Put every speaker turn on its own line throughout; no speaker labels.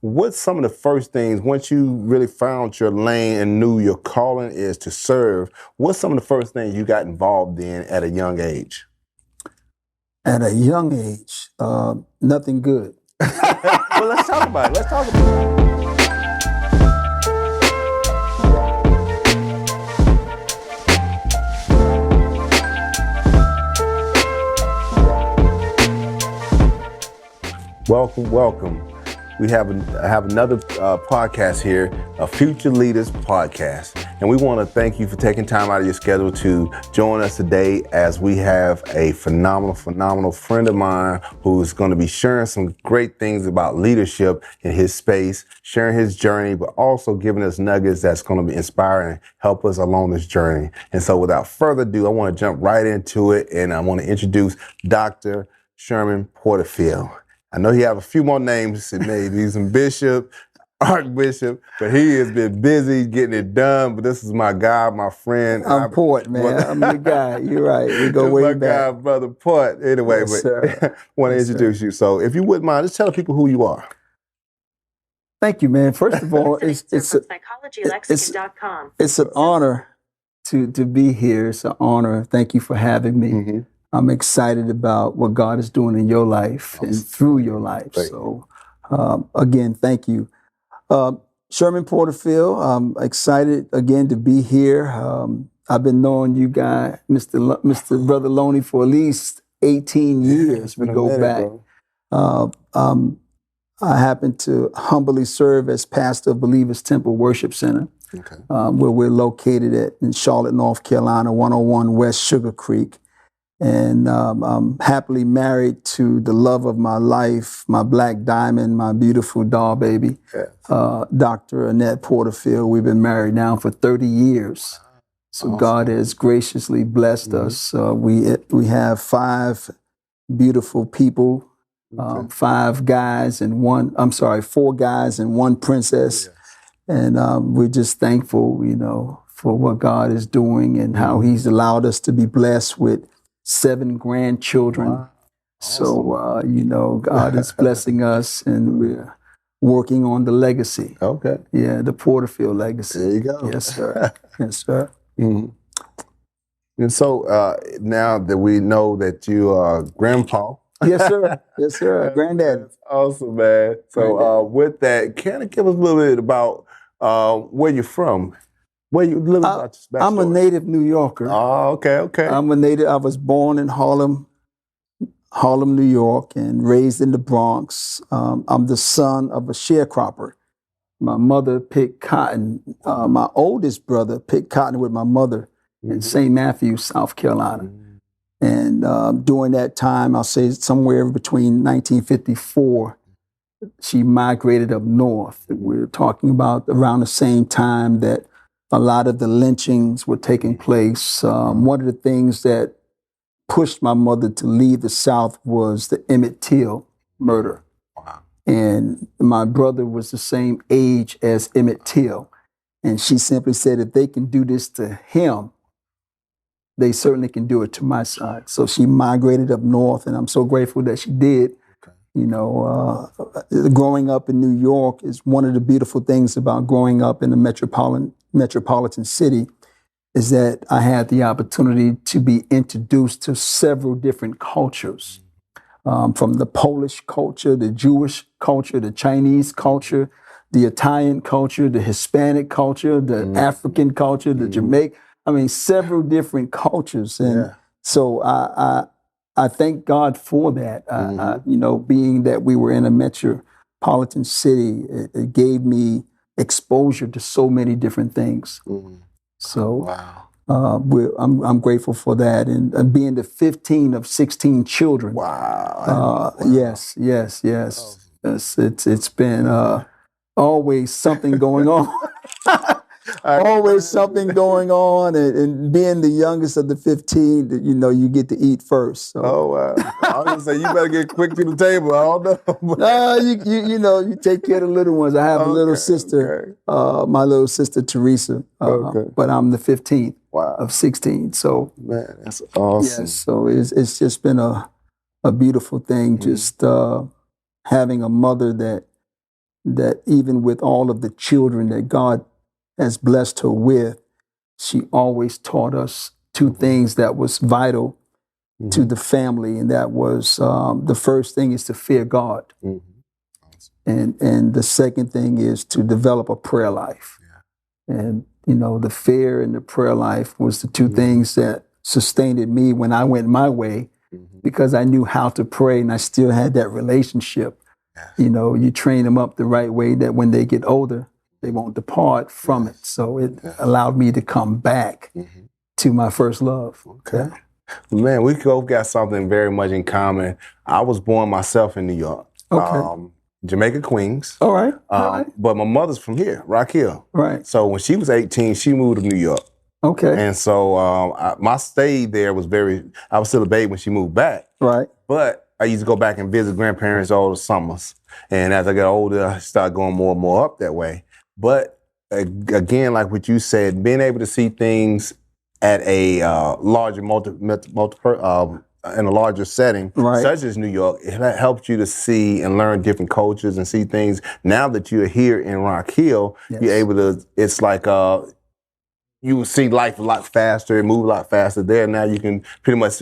what's some of the first things, once you really found your lane and knew your calling is to serve, what's some of the first things you got involved in at a young age?
At a young age, nothing good.
Well, let's talk about it. Let's talk about it. Welcome, welcome. We have another podcast here, a Future Leaders podcast. And we want to thank you for taking time out of your schedule to join us today as we have a phenomenal friend of mine who's going to be sharing some great things about leadership in his space, sharing his journey, but also giving us nuggets that's going to be inspiring and help us along this journey. And so without further ado, I want to jump right into it, and I want to introduce Dr. Sherman Porterfield. I know he have a few more names. Maybe he's a bishop, archbishop, but he has been busy getting it done. But this is my guy, my friend.
I'm Port, man. I'm the guy. You're right. We go way back.
My guy, Brother Port. Anyway,
Yes,
but want to introduce you. So if you wouldn't mind, just tell the people who you are.
Thank you, man. First of all, it's an honor to be here. It's an honor. Thank you for having me. Mm-hmm. I'm excited about what God is doing in your life and through your life. So, again, thank you. Sherman Porterfield, I'm excited again to be here. I've been knowing you guys, Mr. Brother Loney, for at least 18 years. We go back. I happen to humbly serve as pastor of Believers Temple Worship Center, where we're located in Charlotte, North Carolina, 101 West Sugar Creek. And I'm happily married to the love of my life, my black diamond, my beautiful doll baby, Dr. Annette Porterfield. We've been married now for 30 years. So awesome. God has graciously blessed us. We have 5 beautiful people, 4 guys and 1 princess. And we're just thankful, for what God is doing and how He's allowed us to be blessed with 7 grandchildren. Wow. Awesome. So, God is blessing us, and we're working on the legacy.
Okay.
Yeah, the Porterfield legacy.
There you go.
Yes, sir. Yes, sir.
Mm-hmm. And so now that we know that you are grandpa.
Yes, sir. Yes, sir. Granddaddy.
That's awesome, man. So with that, can you give us a little bit about where you're from? Where you live?
I'm a native New Yorker.
Oh, okay.
I'm a native. I was born in Harlem, New York, and raised in the Bronx. I'm the son of a sharecropper. My mother picked cotton. My oldest brother picked cotton with my mother in St. Matthews, South Carolina. And during that time, I'll say somewhere between 1954, she migrated up north. We're talking about around the same time that a lot of the lynchings were taking place. One of the things that pushed my mother to leave the South was the Emmett Till murder. Wow. And my brother was the same age as Emmett Till. And she simply said, if they can do this to him, they certainly can do it to my son. So she migrated up north, and I'm so grateful that she did. Growing up in New York is one of the beautiful things about growing up in a metropolitan city, is that I had the opportunity to be introduced to several different cultures, from the Polish culture, the Jewish culture, the Chinese culture, the Italian culture, the Hispanic culture, the African culture, the Jamaican. I mean, several different cultures. And so I thank God for that. Being that we were in a metropolitan city, it gave me exposure to so many different things. So I'm grateful for that, and being the 15 of 16 children.
Wow.
Yes. It's been always something going on. Always something going on, and being the youngest of the 15, you get to eat first. So.
Oh, wow. I was going to say, you better get quick to the table. I don't know.
You take care of the little ones. I have a little sister, my little sister, Teresa, but I'm the 15th of 16. So,
man, that's awesome.
Yes, so it's just been a beautiful thing, just having a mother that that even with all of the children that God has blessed her with, she always taught us two things that was vital to the family, and that was the first thing is to fear God, and the second thing is to develop a prayer life. And the fear and the prayer life was the two things that sustained me when I went my way, because I knew how to pray and I still had that relationship. You train them up the right way that when they get older, they won't depart from it. So it allowed me to come back to my first love.
Okay. Man, we both got something very much in common. I was born myself in New York.
Okay.
Jamaica, Queens.
All right. All right.
But my mother's from here, Rock Hill.
Right.
So when she was 18, she moved to New York.
Okay.
And so my stay there was I was still a baby when she moved back.
Right.
But I used to go back and visit grandparents all the summers. And as I got older, I started going more and more up that way. But again, like what you said, being able to see things at a larger in a larger setting, such as New York, it helps you to see and learn different cultures and see things. Now that you're here in Rock Hill, you're able to, it's like you see life a lot faster and move a lot faster there. Now you can pretty much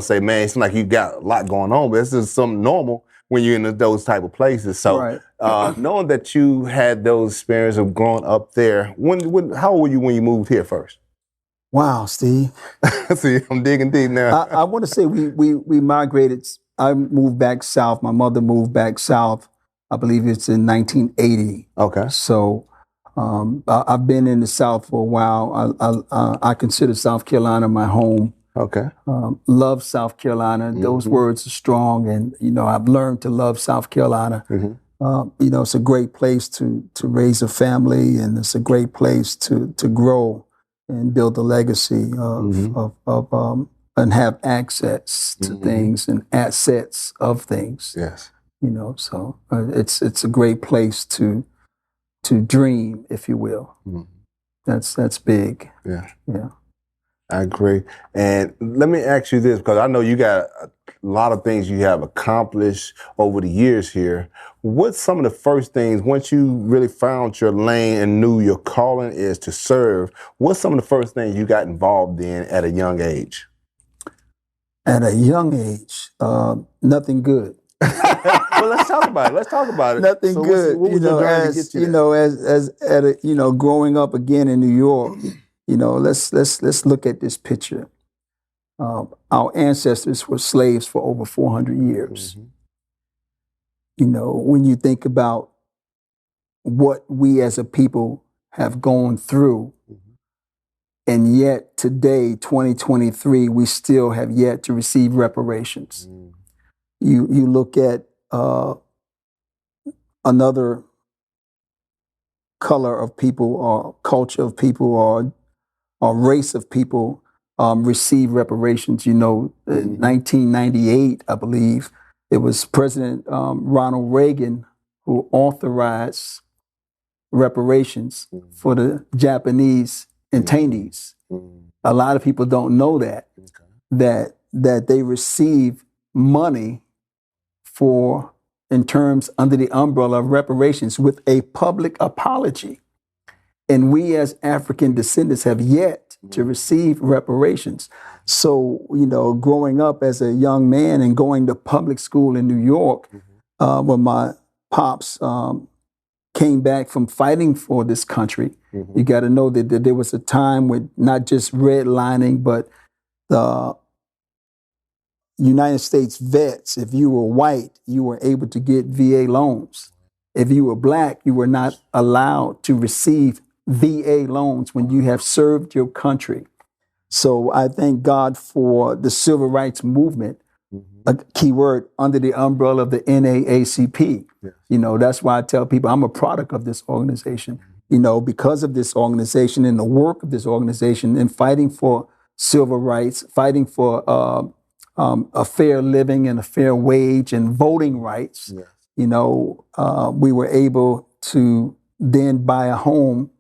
say, man, it's like you got a lot going on, but it's just something normal when you're in those type of places. So knowing that you had those experiences of growing up there, how old were you when you moved here first?
Wow, Steve.
See, I'm digging deep now.
I want to say we migrated. I moved back south. My mother moved back south. I believe it's in 1980.
Okay.
So I've been in the South for a while. I consider South Carolina my home.
Okay.
Love South Carolina. Those words are strong, and I've learned to love South Carolina. It's a great place to raise a family, and it's a great place to grow and build a legacy of and have access to things and assets of things.
Yes.
So it's a great place to dream, if you will. That's big.
Yeah.
Yeah.
I agree. And let me ask you this, because I know you got a lot of things you have accomplished over the years here. What's some of the first things, once you really found your lane and knew your calling is to serve, what's some of the first things you got involved in at a young age?
At a young age, nothing good.
Well, let's talk about it.
Nothing good. Growing up again in New York, let's look at this picture. Our ancestors were slaves for over 400 years. When you think about what we as a people have gone through, and yet today, 2023, we still have yet to receive reparations. You look at another color of people or culture of people or race of people receive reparations. In 1998, I believe, it was President Ronald Reagan who authorized reparations for the Japanese internees. A lot of people don't know that they receive money in terms under the umbrella of reparations with a public apology. And we as African descendants have yet to receive reparations. So, growing up as a young man and going to public school in New York, when my pops came back from fighting for this country, you got to know that there was a time with not just redlining, but the United States vets, if you were white, you were able to get VA loans. If you were black, you were not allowed to receive VA loans when you have served your country. So I thank God for the civil rights movement, a key word, under the umbrella of the NAACP. Yes. That's why I tell people I'm a product of this organization. Because of this organization and the work of this organization in fighting for civil rights, fighting for a fair living and a fair wage and voting rights. Yes. We were able to then buy a home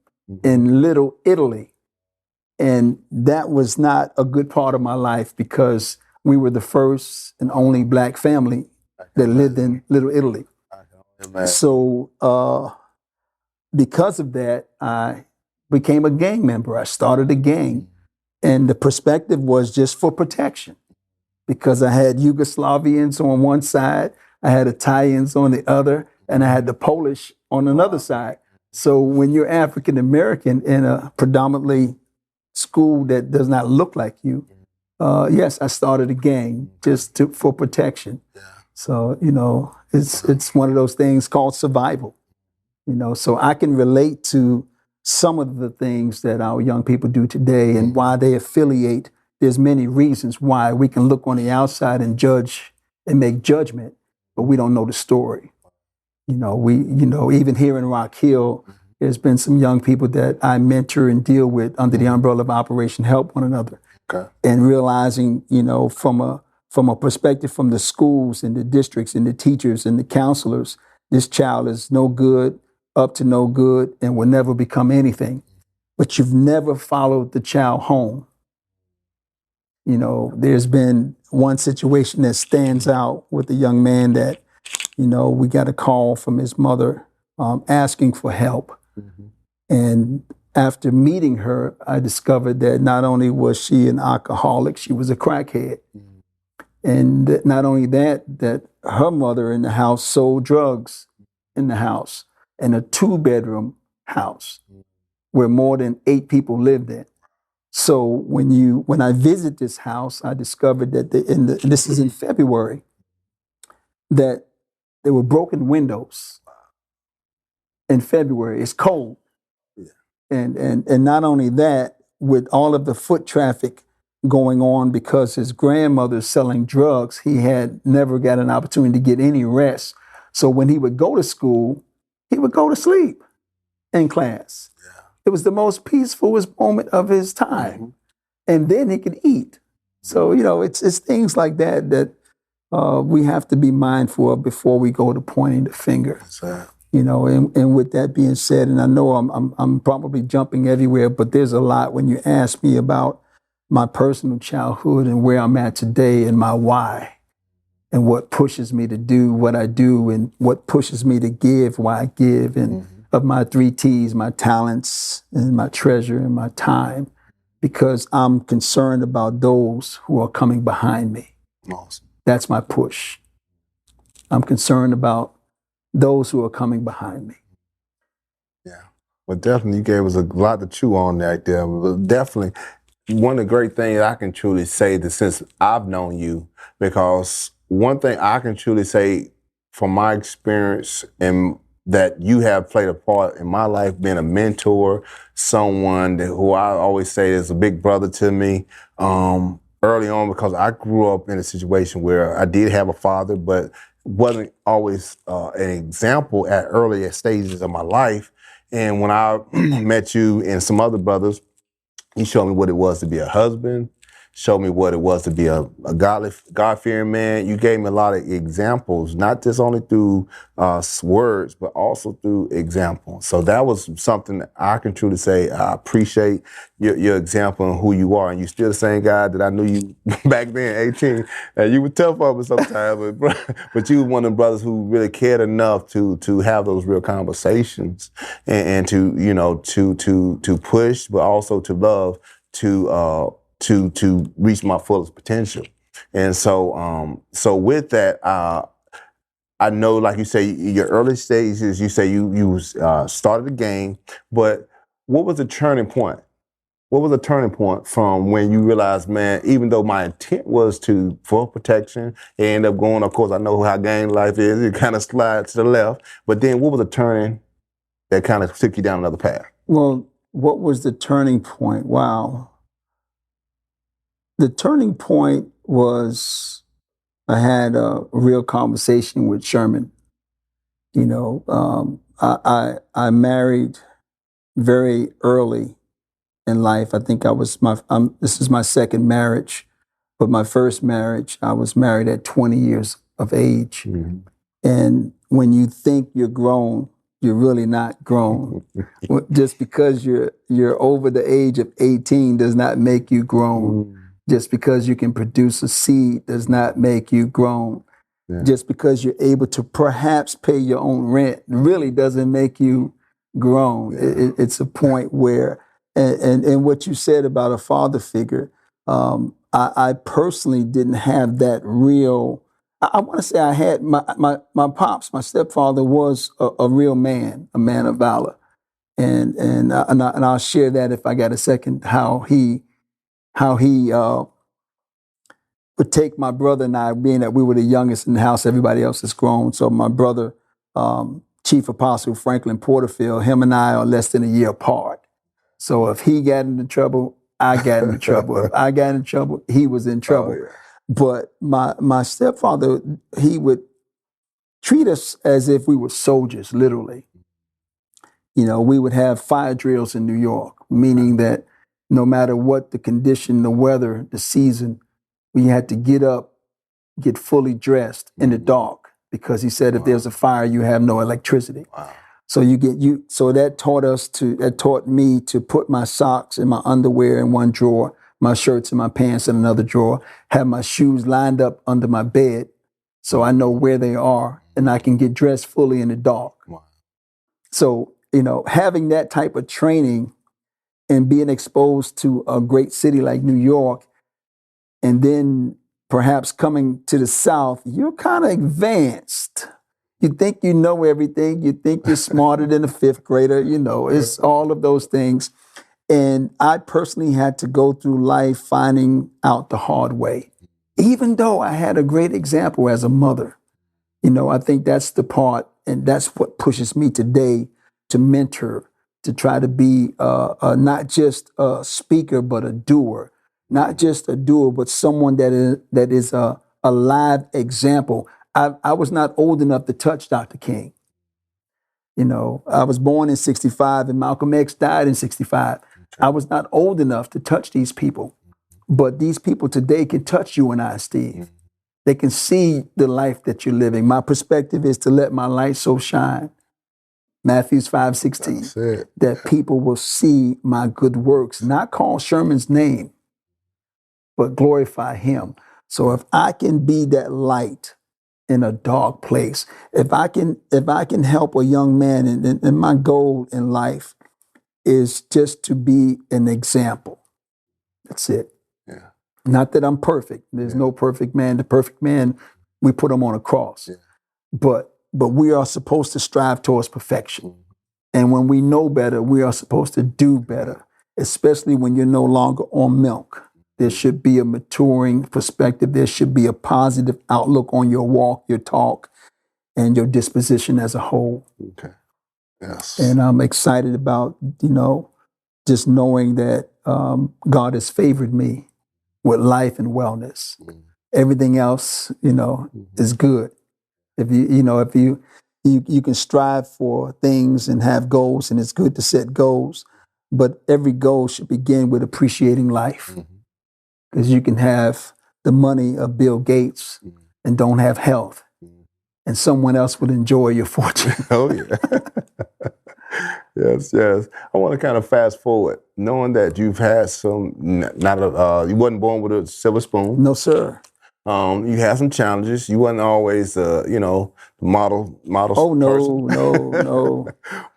in Little Italy. And that was not a good part of my life because we were the first and only black family that lived in Little Italy. So because of that, I became a gang member. I started a gang. And the perspective was just for protection, because I had Yugoslavians on one side, I had Italians on the other, and I had the Polish on another side. So when you're African American in a predominantly school that does not look like you, yes, I started a gang for protection. So, it's one of those things called survival. So I can relate to some of the things that our young people do today and why they affiliate. There's many reasons why. We can look on the outside and judge and make judgment, but we don't know the story. Even here in Rock Hill, there's been some young people that I mentor and deal with under the umbrella of Operation Help One Another. Okay. And realizing, from a perspective from the schools and the districts and the teachers and the counselors, this child is no good, up to no good, and will never become anything. But you've never followed the child home. There's been one situation that stands out with a young man that, we got a call from his mother asking for help. Mm-hmm. And after meeting her, I discovered that not only was she an alcoholic, she was a crackhead. Mm-hmm. And not only that her mother in the house sold drugs in the house, in a 2-bedroom house where more than 8 people lived in. So when I visit this house, I discovered that this is in February, that there were broken windows in February. It's cold. Yeah. And not only that, with all of the foot traffic going on because his grandmother's selling drugs, he had never got an opportunity to get any rest. So when he would go to school, he would go to sleep in class. Yeah. It was the most peacefulest moment of his time. Mm-hmm. And then he could eat. So, it's things like that we have to be mindful of before we go to pointing the finger. And with that being said, and I know I'm probably jumping everywhere, but there's a lot when you ask me about my personal childhood and where I'm at today and my why. And what pushes me to do what I do, and what pushes me to give why I give, and of my 3 T's, my talents and my treasure and my time, because I'm concerned about those who are coming behind me. Awesome. That's my push. I'm concerned about those who are coming behind me.
Yeah. Well, definitely you gave us a lot to chew on right there. But definitely one of the great things I can truly say that since I've known you, because one thing I can truly say from my experience and that you have played a part in my life, being a mentor, someone who I always say is a big brother to me early on, because I grew up in a situation where I did have a father, but wasn't always an example at earlier stages of my life. And when I met you and some other brothers, you showed me what it was to be a husband, showed me what it was to be a godly, God-fearing man. You gave me a lot of examples, not just only through words, but also through examples. So that was something that I can truly say I appreciate your example and who you are. And you're still the same guy that I knew you back then, 18. And you were tough on me sometimes, but you were one of the brothers who really cared enough to have those real conversations and to push, but also to love, to reach my fullest potential. And so with that, I know, like you say, your early stages, you say you started the game, but what was the turning point? What was the turning point from when you realized, man, even though my intent was for protection, it ended up going, of course, I know how gang life is, it kind of slides to the left, but then what was the turning that kind of took you down another path?
Well, what was the turning point? Wow. The turning point was I had a real conversation with Sherman. I married very early in life. I think this is my second marriage, but my first marriage, I was married at 20 years of age. Mm-hmm. And when you think you're grown, you're really not grown. Just because you're over the age of 18 does not make you grown. Mm. Just because you can produce a seed does not make you grown. Yeah. Just because you're able to perhaps pay your own rent really doesn't make you grown. It's a point where, and what you said about a father figure, I personally didn't have that real. I want to say I had my pops, my stepfather was a real man, a man of valor, and I'll share that if I got a second. How he would take my brother and I, being that we were the youngest in the house, everybody else is grown. So my brother, Chief Apostle Franklin Porterfield, him and I are less than a year apart. So if he got into trouble, I got into trouble. If I got in trouble, he was in trouble.
Oh, yeah.
But my stepfather, he would treat us as if we were soldiers, literally. You know, we would have fire drills in New York, meaning that no matter what the condition, the weather, the season, we had to get up, get fully dressed in the dark, because he said if there's a fire, you have no electricity.
Wow.
So so that taught me to put my socks and my underwear in one drawer, my shirts and my pants in another drawer, have my shoes lined up under my bed so I know where they are and I can get dressed fully in the dark.
Wow.
So, you know, having that type of training and being exposed to a great city like New York, and then perhaps coming to the South, you're kind of advanced. You think you know everything. You think you're smarter than a fifth grader. You know, it's all of those things. And I personally had to go through life finding out the hard way, even though I had a great example as a mother. You know, I think that's the part, and that's what pushes me today to mentor, to try to be not just a speaker, but a doer. Not just a doer, but someone that is a live example. I was not old enough to touch Dr. King. You know, I was born in 65 and Malcolm X died in 65. Okay. I was not old enough to touch these people. But these people today can touch you and I, Steve. Mm-hmm. They can see the life that you're living. My perspective is to let my light so shine, Matthew 5:16, that people will see my good works, not call Sherman's name, but glorify him. So if I can be that light in a dark place, if I can help a young man, and my goal in life is just to be an example. That's it.
Yeah.
Not that I'm perfect. There's no perfect man. The perfect man, we put him on a cross. Yeah. But we are supposed to strive towards perfection. Mm-hmm. And when we know better, we are supposed to do better, especially when you're no longer on milk. There should be a maturing perspective. There should be a positive outlook on your walk, your talk, and your disposition as a whole.
Okay. Yes.
And I'm excited about, you know, just knowing that God has favored me with life and wellness. Mm-hmm. Everything else, you know, is good. If you can strive for things and have goals, and it's good to set goals, but every goal should begin with appreciating life. Mm-hmm. Because you can have the money of Bill Gates and don't have health, and someone else would enjoy your fortune.
Oh, yeah. Yes. I want to kind of fast forward, knowing that you've had some, you wasn't born with a silver spoon.
No, sir.
You had some challenges. You wasn't always, model.
Oh, no, person. No.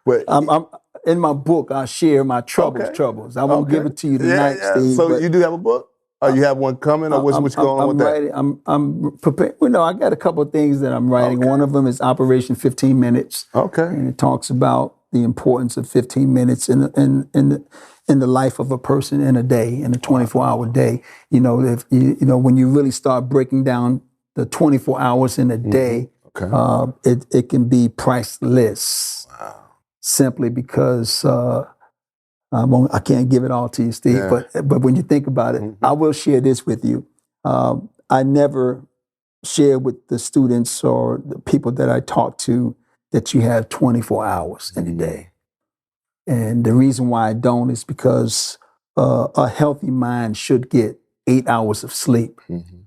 But
I'm in my book, I share my troubles. I won't give it to you tonight, Steve.
So you do have a book? Or you have one coming, or what's going on with
writing,
that?
I'm prepared. Well, no, I got a couple of things that I'm writing. Okay. One of them is Operation 15 Minutes. Okay. And it talks about the importance of 15 minutes in the life of a person in a day, in a 24-hour day. You know, if when you really start breaking down the 24 hours in a day, it can be priceless. Wow. Simply because I can't give it all to you, Steve, but when you think about it, I will share this with you. I never share with the students or the people that I talk to that you have 24 hours in a day. And the reason why I don't is because a healthy mind should get 8 hours of sleep. Mm-hmm.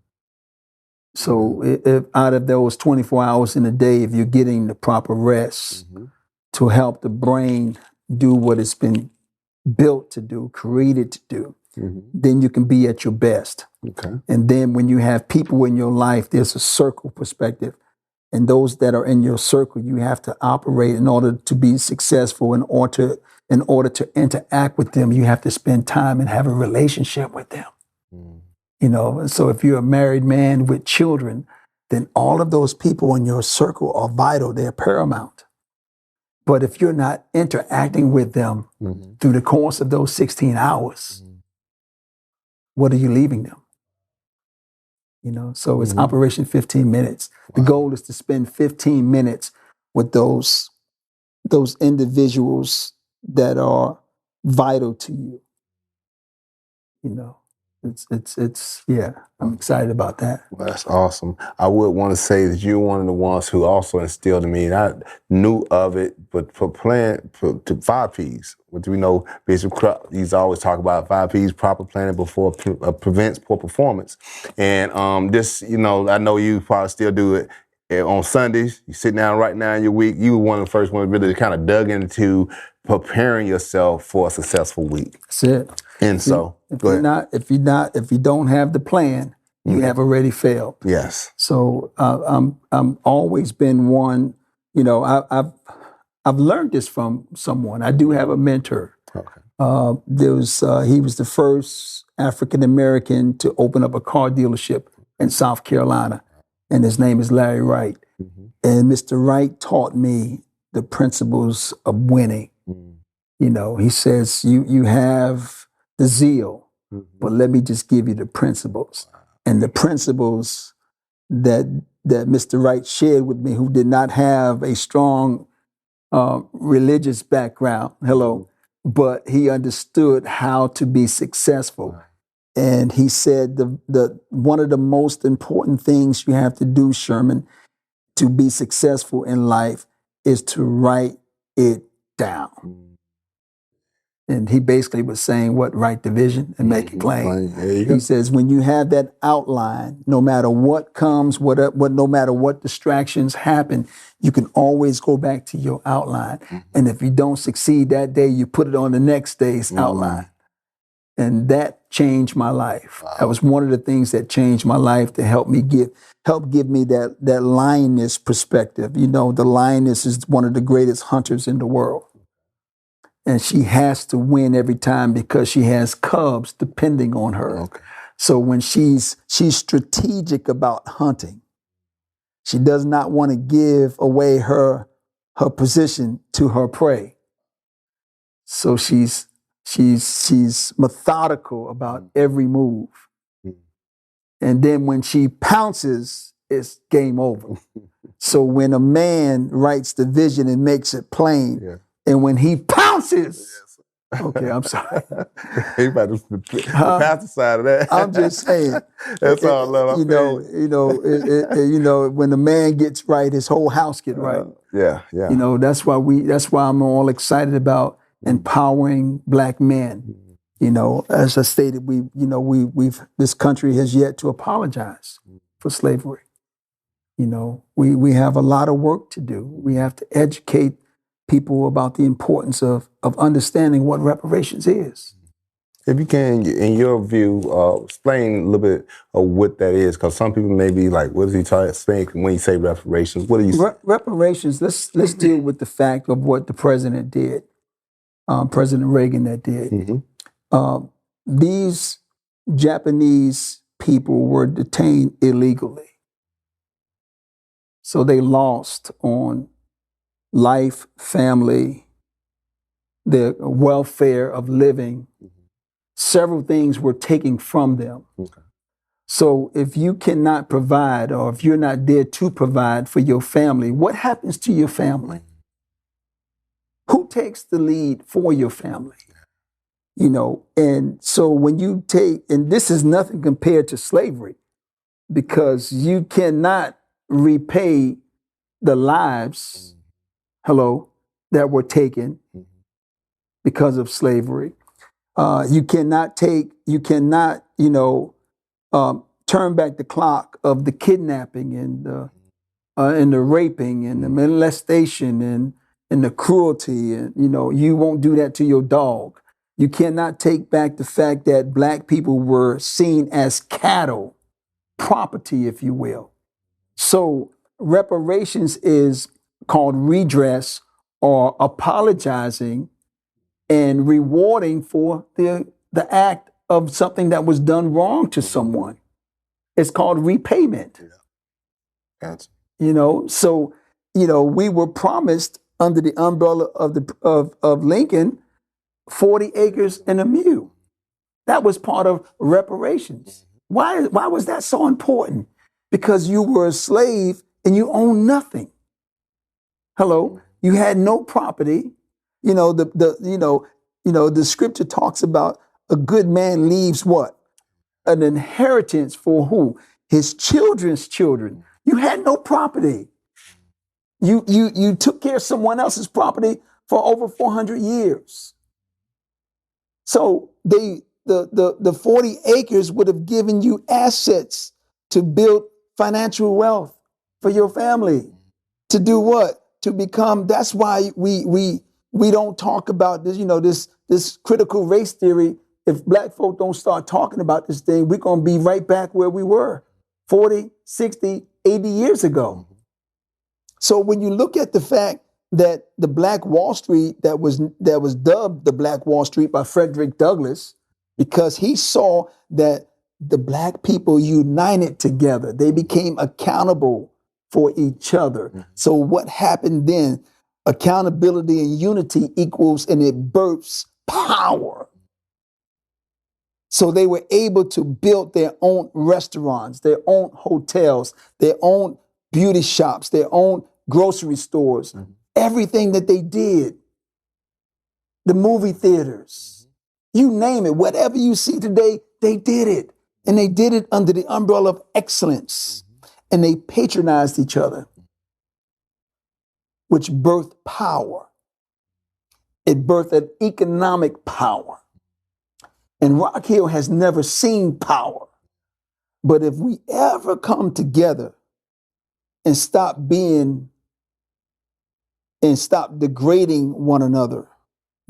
So if out of those 24 hours in a day, if you're getting the proper rest to help the brain do what it's been built to do, created to do, then you can be at your best. Okay. And then when you have people in your life, there's a circle perspective. And those that are in your circle, you have to operate in order to be successful. In order to interact with them, you have to spend time and have a relationship with them. You know, and so if you're a married man with children, then all of those people in your circle are vital. They're paramount. But if you're not interacting with them through the course of those 16 hours, what are you leaving them? You know, so it's Operation 15 minutes. The goal is to spend 15 minutes with those individuals that are vital to you. You know, it's yeah, I'm excited about that.
Well, that's awesome. I would want to say that you're one of the ones who also instilled in me, and I knew of it, but for to 5 P's, which we know Bishop Krupp, he's always talk about 5 P's, proper planning before prevents poor performance. And this, you know, I know you probably still do it on Sundays. You sit down right now in your week. You were one of the first ones really kind of dug into preparing yourself for a successful week.
That's it.
And so,
if you don't have the plan, you have already failed.
Yes.
So I'm always been one. You know, I've learned this from someone. I do have a mentor.
Okay.
He was the first African American to open up a car dealership in South Carolina, and his name is Larry Wright. And Mr. Wright taught me the principles of winning. You know, he says you have the zeal, but let me just give you the principles. And the principles that Mr. Wright shared with me, who did not have a strong religious background, but he understood how to be successful. And he said the one of the most important things you have to do, Sherman, to be successful in life is to write it down. And he basically was saying, write the vision and make it plain. He says, when you have that outline, no matter what comes, no matter what distractions happen, you can always go back to your outline. And if you don't succeed that day, you put it on the next day's outline. And that changed my life. That was one of the things that changed my life, to help give me that lioness perspective. You know, the lioness is one of the greatest hunters in the world. And she has to win every time because she has cubs depending on her. Okay. So when she's strategic about hunting, she does not want to give away her position to her prey. So she's methodical about every move. And then when she pounces, it's game over. So when a man writes the vision and makes it plain, and when he pounces, okay, I'm sorry.
He about to pass the side of that.
I'm just saying.
That's all love.
You know, when the man gets right, his whole house get right.
Yeah.
You know, that's why I'm all excited about empowering Black men. You know, as I stated, this country has yet to apologize for slavery. You know, we have a lot of work to do. We have to educate people about the importance of understanding what reparations is.
If you can, in your view, explain a little bit of what that is, because some people may be like, what is he saying when you say reparations? What do you say?
Reparations, let's deal with the fact of what the president did, President Reagan that did. These Japanese people were detained illegally. So they lost on life, family, their welfare of living. Several things were taken from them. Okay. So if you cannot provide, or if you're not there to provide for your family, what happens to your family? Who takes the lead for your family? You know, and so when you and this is nothing compared to slavery, because you cannot repay the lives, that were taken because of slavery. You cannot, turn back the clock of the kidnapping and the raping and the molestation and the cruelty. And, you won't do that to your dog. You cannot take back the fact that Black people were seen as cattle, property, if you will. So reparations is called redress or apologizing and rewarding for the act of something that was done wrong to someone. It's called repayment.
Gotcha.
So we were promised under the umbrella of Lincoln 40 acres and a mule. That was part of reparations. Why was that so important? Because you were a slave and you owned nothing. Hello, you had no property. The scripture talks about a good man leaves what? An inheritance for who? His children's children. You had no property. You took care of someone else's property for over 400 years. So the 40 acres would have given you assets to build financial wealth for your family. To do what? To become. That's why we don't talk about this. This critical race theory. If black folk don't start talking about this thing, we're going to be right back where we were 40, 60, 80 years ago. So when you look at the fact that the Black Wall Street that was dubbed the Black Wall Street by Frederick Douglass, because he saw that the black people united together, they became accountable for each other. So what happened then? Accountability and unity equals, and it births power. So they were able to build their own restaurants, their own hotels, their own beauty shops, their own grocery stores, everything that they did, the movie theaters, you name it, whatever you see today, they did it. And they did it under the umbrella of excellence. And they patronized each other, which birthed power. It birthed an economic power. And Rock Hill has never seen power. But if we ever come together and stop degrading one another,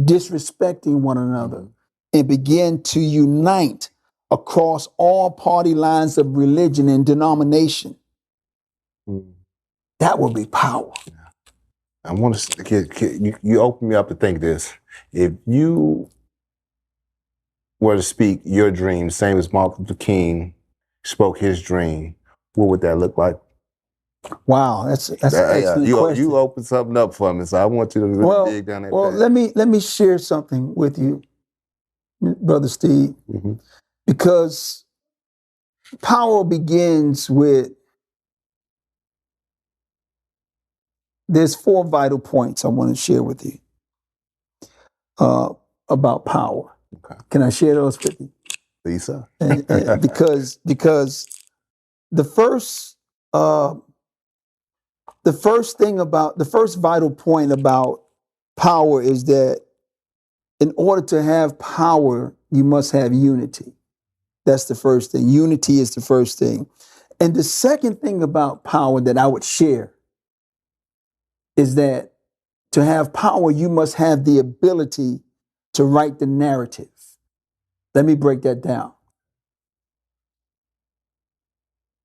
disrespecting one another, and begin to unite across all party lines of religion and denomination, that will be power.
I want to, you open me up to think this. If you were to speak your dream, same as Martin Luther King spoke his dream, what would that look like?
Wow, that's an excellent question.
You opened something up for me, so I want you to really dig down that path.
Let me share something with you, Brother Steve, because power begins with, there's 4 vital points I want to share with you about power. Okay. Can I share those with you?
Please, sir.
Because the first vital point about power is that in order to have power, you must have unity. That's the first thing. Unity is the first thing. And the second thing about power that I would share is that to have power, you must have the ability to write the narrative. Let me break that down.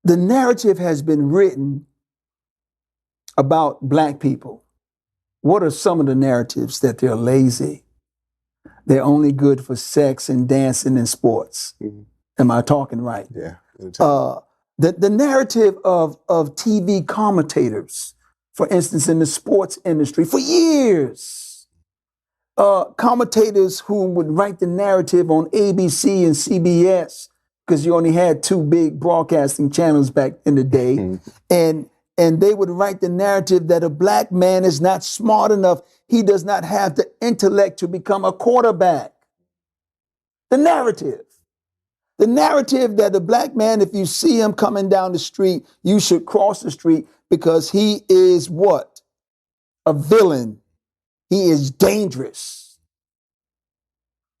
The narrative has been written about black people. What are some of the narratives? That they're lazy. They're only good for sex and dancing and sports. Am I talking right?
Yeah.
The narrative of TV commentators, for instance, in the sports industry, for years, commentators who would write the narrative on ABC and CBS, because you only had 2 big broadcasting channels back in the day, and they would write the narrative that a black man is not smart enough. He does not have the intellect to become a quarterback. The narrative that a black man, if you see him coming down the street, you should cross the street because he is what? A villain. He is dangerous.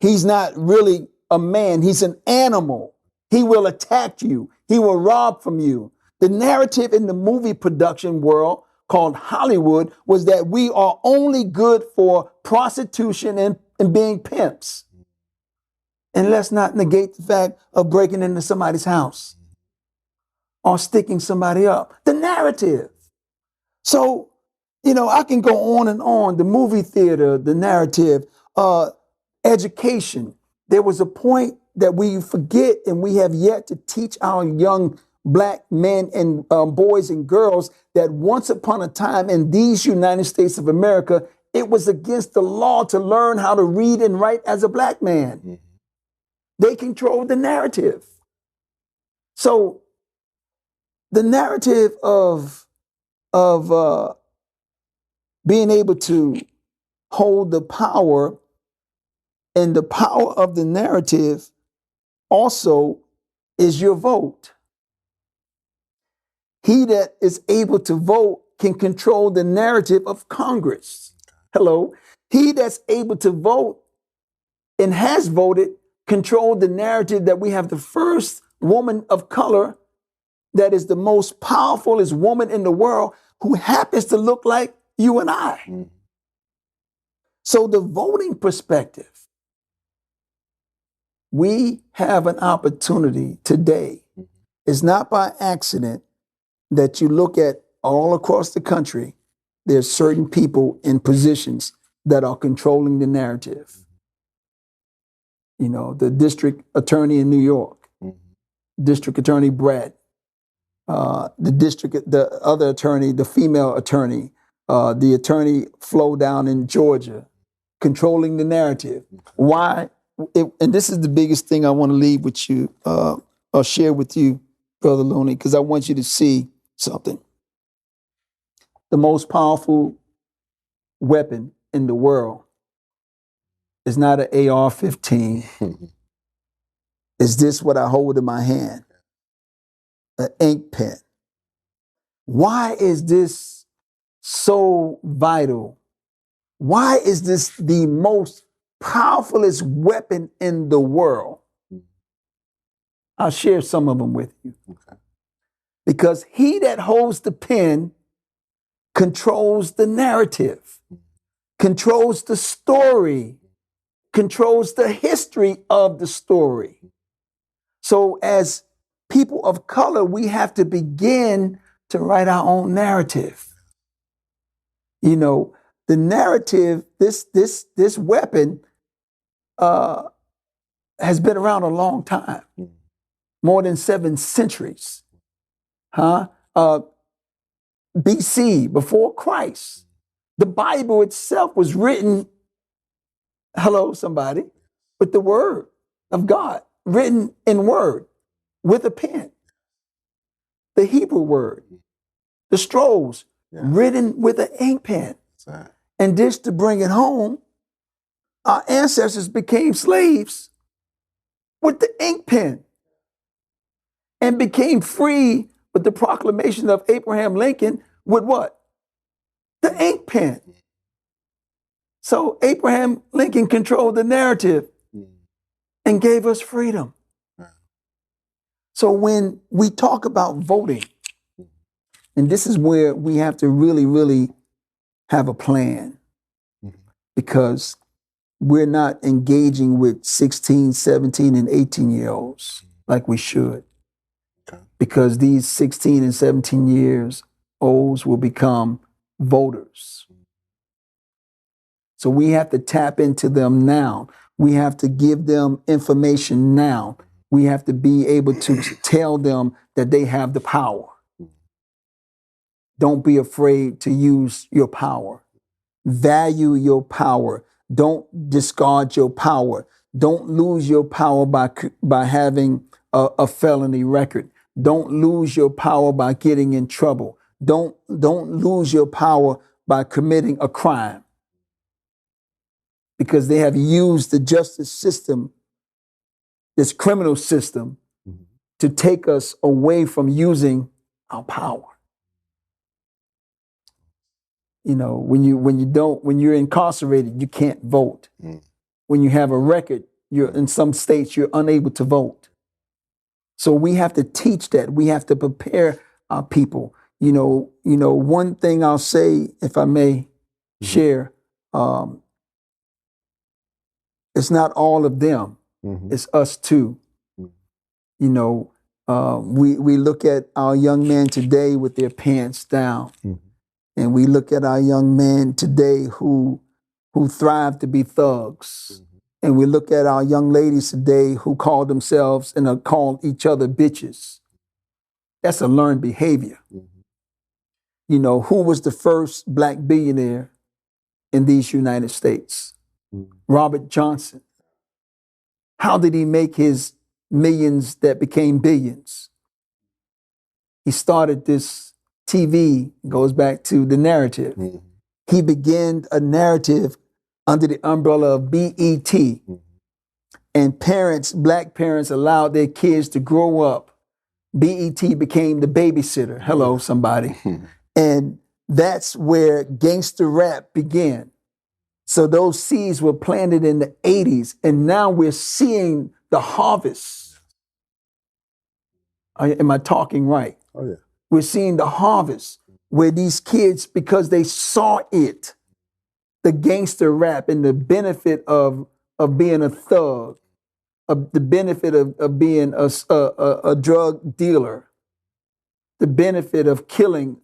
He's not really a man. He's an animal. He will attack you. He will rob from you. The narrative in the movie production world called Hollywood was that we are only good for prostitution and being pimps. And let's not negate the fact of breaking into somebody's house or sticking somebody up. The narrative. So, I can go on and on. The movie theater, the narrative, education. There was a point that we forget and we have yet to teach our young black men and boys and girls that once upon a time in these United States of America, it was against the law to learn how to read and write as a black man. Mm-hmm. They controlled the narrative. So the narrative of being able to hold the power, and the power of the narrative also is your vote. He that is able to vote can control the narrative of Congress. Hello. He that's able to vote and has voted control the narrative that we have the first woman of color that is the most powerfulest woman in the world who happens to look like you and I. Mm-hmm. So the voting perspective, we have an opportunity today. Mm-hmm. It's not by accident that you look at all across the country, there's certain people in positions that are controlling the narrative. The district attorney in New York, mm-hmm. District Attorney Brett, the other attorney, the female attorney, the attorney Flo down in Georgia, controlling the narrative. Why? And this is the biggest thing I want to leave with you, or share with you, Brother Looney, because I want you to see something. The most powerful weapon in the world is not an AR-15. Is this what I hold in my hand? An ink pen. Why is this so vital? Why is this the most powerfulest weapon in the world? I'll share some of them with you. Okay. Because he that holds the pen controls the narrative, controls the story, controls the history of the story. So as people of color, we have to begin to write our own narrative. The narrative, this weapon has been around a long time, more than 7 centuries. BC, before Christ. The Bible itself was written, hello, somebody, with the word of God, written in word, with a pen. The Hebrew word, the scrolls, written with an ink pen. Right. And just to bring it home, our ancestors became slaves with the ink pen and became free with the proclamation of Abraham Lincoln with what? The ink pen. So Abraham Lincoln controlled the narrative and gave us freedom. So when we talk about voting, and this is where we have to really, really have a plan, because we're not engaging with 16, 17, and 18-year-olds like we should. Because these 16 and 17 years olds will become voters. So we have to tap into them now. We have to give them information now. We have to be able to tell them that they have the power. Don't be afraid to use your power. Value your power. Don't discard your power. Don't lose your power by having a felony record. Don't lose your power by getting in trouble. Don't lose your power by committing a crime. Because they have used the justice system, this criminal system, to take us away from using our power. When you're incarcerated, you can't vote. When you have a record, in some states, you're unable to vote. So we have to teach that. We have to prepare our people. One thing I'll say, if I may share, it's not all of them. It's us too. We look at our young men today with their pants down. and we look at our young men today who thrive to be thugs. And we look at our young ladies today who call themselves and call each other bitches. That's a learned behavior. You know, who was the first black billionaire in these United States? Robert Johnson. How did he make his millions that became billions? He started this TV, goes back to the narrative. He began a narrative under the umbrella of BET. And parents, black parents, allowed their kids to grow up. BET became the babysitter. Hello, somebody. And that's where gangster rap began. So those seeds were planted in the 80s, and now we're seeing the harvest. Am I talking right?
Oh, yeah.
We're seeing the harvest where these kids, because they saw it, the gangster rap and the benefit of being a thug, of the benefit of being a drug dealer, the benefit of killing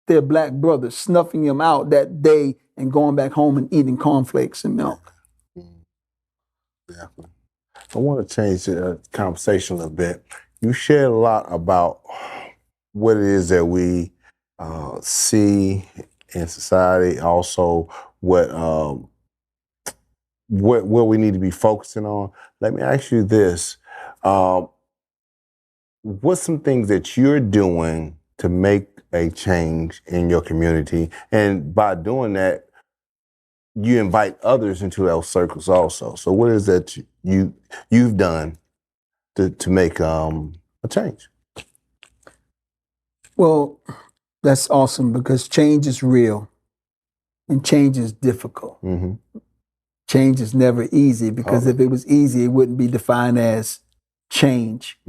their black brothers, snuffing them out that day and going back home and eating cornflakes and milk.
Yeah. I want to change the conversation a little bit. You shared a lot about what it is that we see in society, also what we need to be focusing on. Let me ask you this. What's some things that you're doing to make a change in your community? And by doing that, you invite others into those circles also. So what is that you've done to make a change?
Well, that's awesome because change is real and change is difficult. Change is never easy because if it was easy, it wouldn't be defined as change.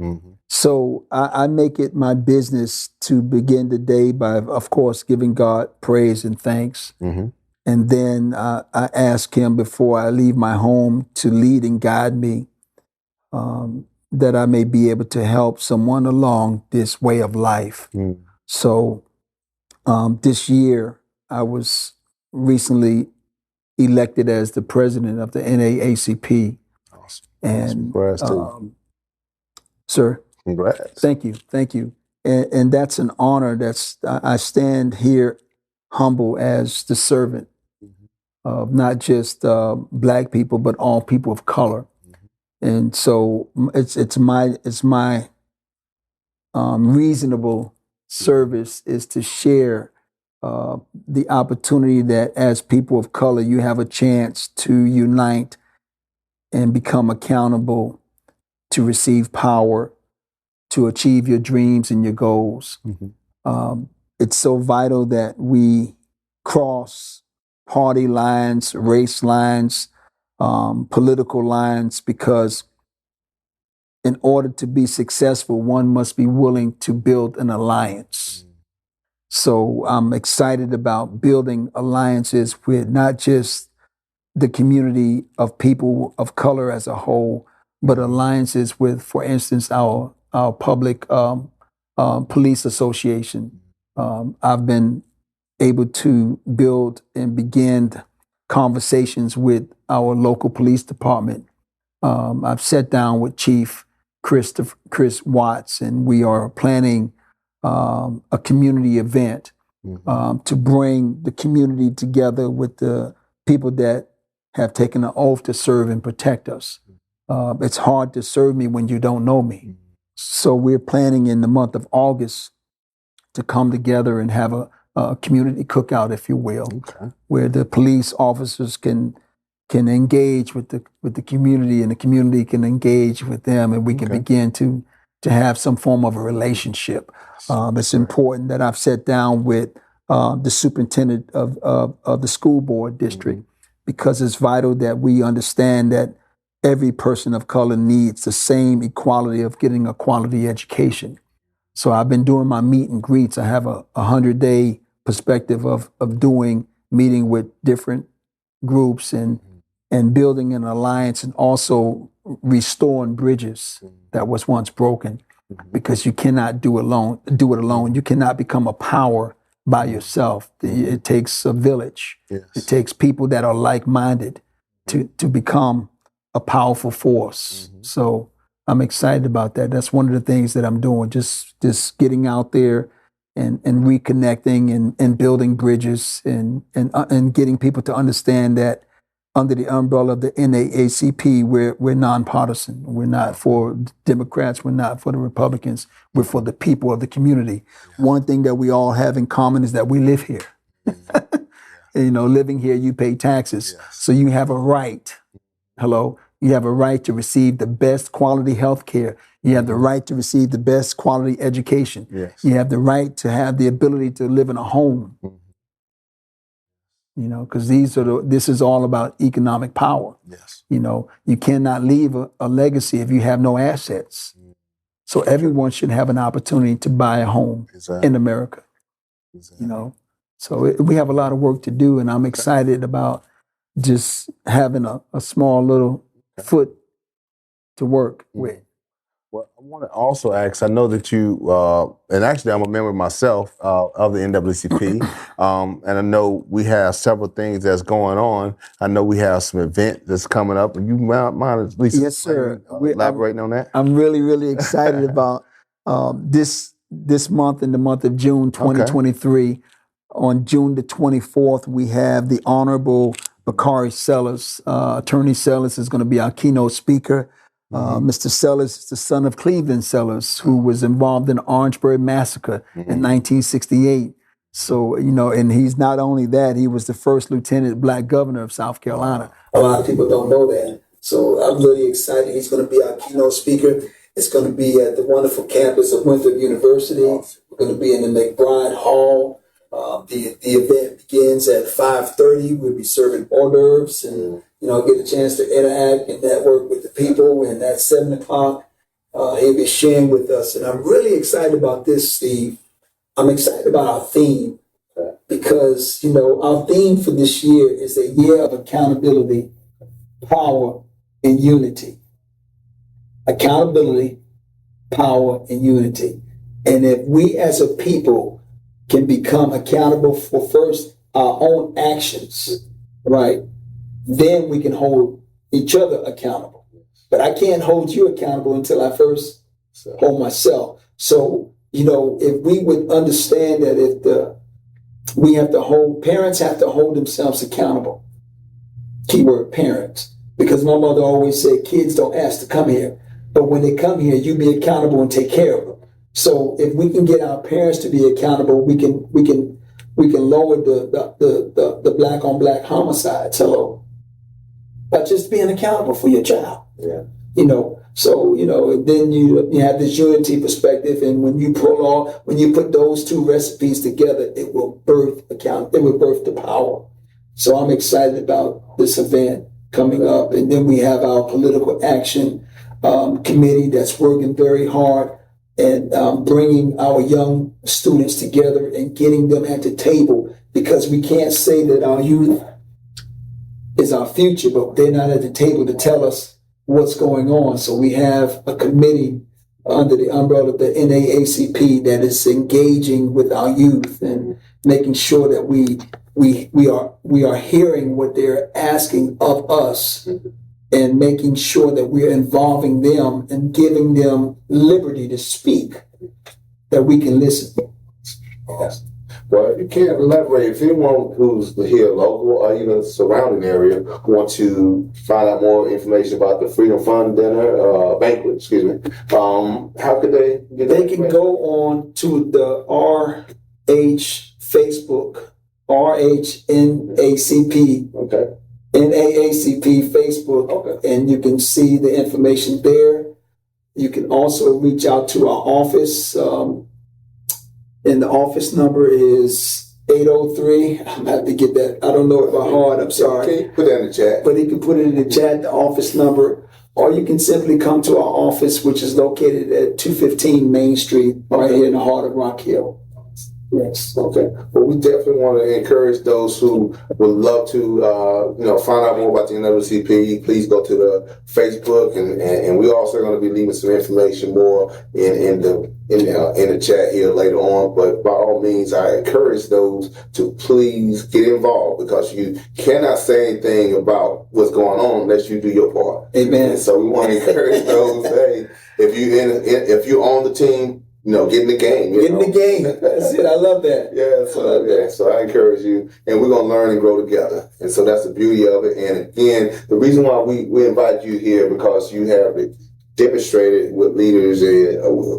So I make it my business to begin the day by, of course, giving God praise and thanks. And then I ask him before I leave my home to lead and guide me, that I may be able to help someone along this way of life. So this year, I was recently elected as the president of the NAACP.
Awesome.
And
congrats to
sir,
congrats.
Thank you. And that's an honor. I stand here humble as the servant of not just black people, but all people of color. And so it's my reasonable service is to share the opportunity that as people of color, you have a chance to unite and become accountable, to receive power, to achieve your dreams and your goals. It's so vital that we cross party lines, race lines, political lines, because in order to be successful, one must be willing to build an alliance. So I'm excited about building alliances with not just the community of people of color as a whole, but alliances with, for instance, our public police association. I've been able to build and begin conversations with our local police department. I've sat down with Chief Chris Watts, and we are planning a community event to bring the community together with the people that have taken an oath to serve and protect us. It's hard to serve me when you don't know me. So we're planning in the month of August to come together and have a community cookout, if you will, where the police officers can engage with the community, and the community can engage with them, and we can begin to have some form of a relationship. It's important that I've sat down with the superintendent of the school board district, because it's vital that we understand that every person of color needs the same equality of getting a quality education. So I've been doing my meet and greets. I have a 100-day perspective of meeting with different groups and building an alliance, and also restoring bridges that was once broken, because you cannot do it alone. You cannot become a power by yourself. It takes a village.
Yes.
It takes people that are like-minded to become a powerful force. So I'm excited about that. That's one of the things that I'm doing, just getting out there and reconnecting and building bridges and getting people to understand that under the umbrella of the NAACP, we're nonpartisan. We're not for Democrats. We're not for the Republicans. We're for the people of the community. One thing that we all have in common is that we live here. Living here, you pay taxes. So you have a right. Hello? You have a right to receive the best quality health care. You have the right to receive the best quality education.
Yes.
You have the right to have the ability to live in a home. Because this is all about economic power.
Yes.
You cannot leave a legacy if you have no assets. So everyone should have an opportunity to buy a home in America. So we have a lot of work to do, and I'm excited about just having a small little foot to work with.
Well, I want to also ask, I know that you, and actually I'm a member myself of the NAACP, and I know we have several things that's going on. I know we have some event that's coming up, and you mind at least
yes, sir.
Elaborating on that?
I'm really, really excited about this month, in the month of June 2023. Okay. On June the 24th, we have the Honorable Bakari Sellers. Attorney Sellers is going to be our keynote speaker. Mr. Sellers is the son of Cleveland Sellers, who was involved in the Orangeburg Massacre in 1968. So, and he's not only that, he was the first lieutenant black governor of South Carolina. A lot of people don't know that. So I'm really excited. He's going to be our keynote speaker. It's going to be at the wonderful campus of Winthrop University. We're going to be in the McBride Hall. The event begins at 5:30. We'll be serving hors d'oeuvres and get a chance to interact and network with the people. And at 7 o'clock, he'll be sharing with us. And I'm really excited about this, Steve. I'm excited about our theme because our theme for this year is a year of accountability, power, and unity. Accountability, power, and unity. And if we as a people can become accountable for first our own actions, right? Then we can hold each other accountable. But I can't hold you accountable until I first hold myself. So, if we would understand that parents have to hold themselves accountable. Keyword parents. Because my mother always said, kids don't ask to come here. But when they come here, you be accountable and take care of them. So if we can get our parents to be accountable, we can lower the black on black homicides. Hello, by just being accountable for your child. Yeah. So then you have this unity perspective, and when you put those two recipes together, it will birth the power. So I'm excited about this event coming up, and then we have our political action committee that's working very hard. And bringing our young students together and getting them at the table, because we can't say that our youth is our future, but they're not at the table to tell us what's going on. So we have a committee under the umbrella of the NAACP that is engaging with our youth and making sure that we are hearing what they're asking of us. And making sure that we're involving them and giving them liberty to speak, that we can listen.
Yes. Well, you can elaborate. If anyone who's here local or even surrounding area want to find out more information about the Freedom Fund banquet, how could they get that?
They can go on to the RH Facebook, RHNACP. Okay. NAACP Facebook, and you can see the information there. You can also reach out to our office, and the office number is 803. I'm going to have to get that. I don't know it by heart. I'm sorry.
Okay, put that in the chat.
But you can put it in the chat, the office number, or you can simply come to our office, which is located at 215 Main Street, right here in the heart of Rock Hill. Yes.
Okay. Well, we definitely want to encourage those who would love to, find out more about the NWCP. Please go to the Facebook, and we're also going to be leaving some information more in the chat here later on. But by all means, I encourage those to please get involved, because you cannot say anything about what's going on unless you do your part.
Amen.
And so we want to encourage those. Hey, if you're on the team, get in the game.
Get in the game. That's it. I love that.
So I encourage you, and we're going to learn and grow together. And so that's the beauty of it. And again, the reason why we invite you here, because you have demonstrated what leaders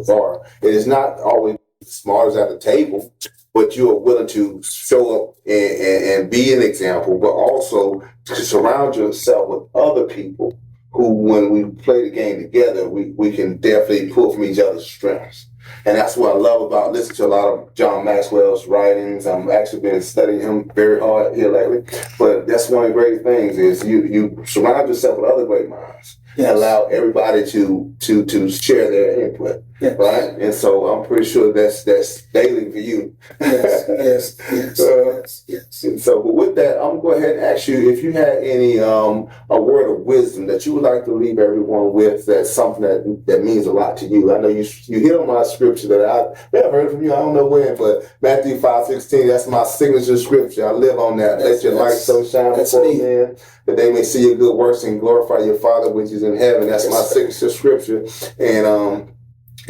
are. It is not always smart as at the table, but you are willing to show up and be an example, but also to surround yourself with other people who, when we play the game together, we can definitely pull from each other's strengths. And that's what I love about listening to a lot of John Maxwell's writings. I'm actually been studying him very hard here lately. But that's one of the great things is you surround yourself with other great minds. Yes. And allow everybody to share their input. Yes. Right? And so I'm pretty sure that's daily for you.
Yes.
And so but with that, I'm going to go ahead and ask you if you had any a word of wisdom that you would like to leave everyone with, that's something that means a lot to you. I know you hit on my scripture that I've heard from you, I don't know when, but Matthew 5:16, that's my signature scripture. I live on that. Let your light so shine before men that they may see your good works and glorify your Father which is in heaven. That's my signature scripture. And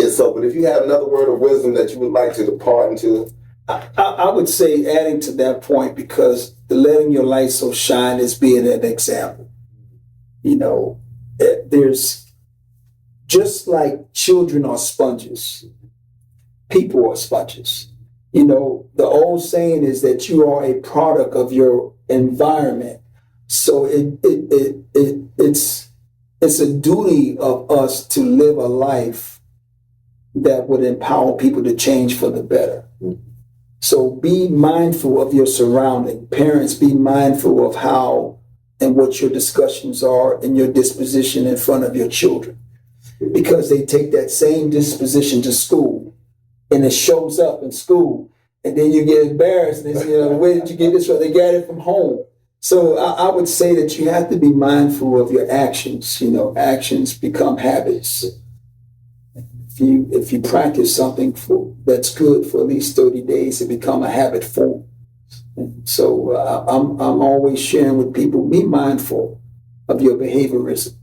so, but if you have another word of wisdom that you would like to depart into.
I would say, adding to that point, because the letting your light so shine is being an example. There's just like children are sponges, people are sponges. The old saying is that you are a product of your environment. So it's a duty of us to live a life that would empower people to change for the better. So be mindful of your surrounding. Parents, be mindful of how and what your discussions are and your disposition in front of your children, because they take that same disposition to school and it shows up in school, and then you get embarrassed and say, where did you get this from? They got it from home. So I would say that you have to be mindful of your actions. Actions become habits. If you practice something that's good for at least 30 days, it become a habit form. So I'm always sharing with people, be mindful of your behaviorism,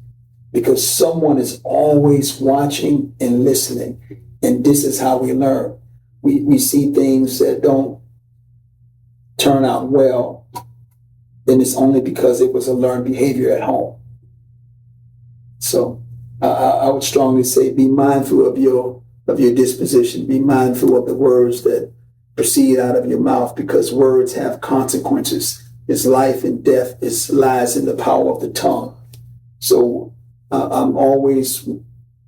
because someone is always watching and listening, and this is how we learn. We see things that don't turn out well, then it's only because it was a learned behavior at home. So I would strongly say, be mindful of your disposition. Be mindful of the words that proceed out of your mouth, because words have consequences. It's life and death. It lies in the power of the tongue. So I'm always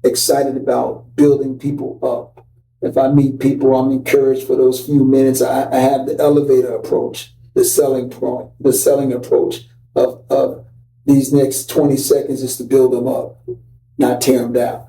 excited about building people up. If I meet people, I'm encouraged for those few minutes. I have the elevator approach, the selling approach of these next 20 seconds is to build them up, not tear them down.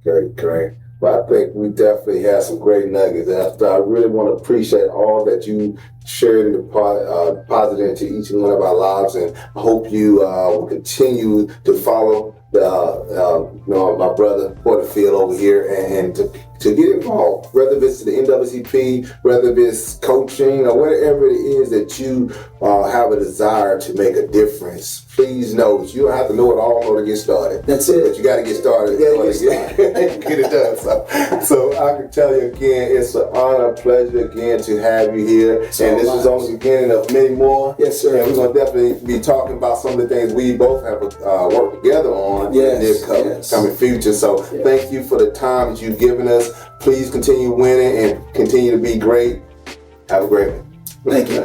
Great. Well, I think we definitely have some great nuggets. And I really want to appreciate all that you shared and deposited into each one of our lives. And I hope you will continue to follow my brother Porterfield over here and to get involved, whether it's the NWCP, whether it's coaching or whatever it is that you have a desire to make a difference. Please know that you don't have to know it all in order to get started.
That's it.
But you got to get started. Get it done. So I can tell you again, it's an honor, a pleasure again to have you here. So and this is only the beginning of many more.
Yes, sir.
And we're going to definitely be talking about some of the things we both have worked together on in the coming future. So thank you for the time that you've given us. Please continue winning and continue to be great. Have a great one.
Thank you.